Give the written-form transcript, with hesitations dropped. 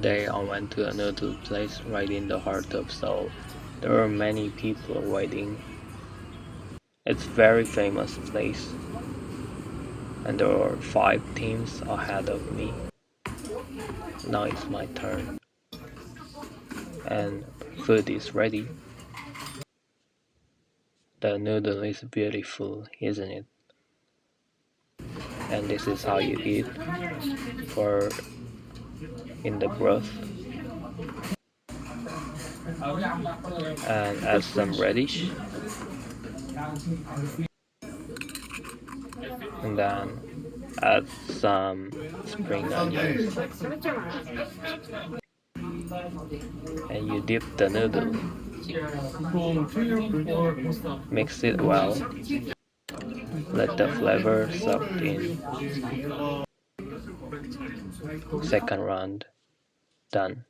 Day I went to another place right in the heart of Seoul. There were many people waiting. It's very famous place, and there were 5 teams ahead of me. Now it's my turn, and food is ready. The noodle is beautiful, isn't it? And this is how you eat, for in the broth, and add some radish, and then add some spring onions, and you dip the noodle. Mix it well. Let the flavor soak in. Second round, done.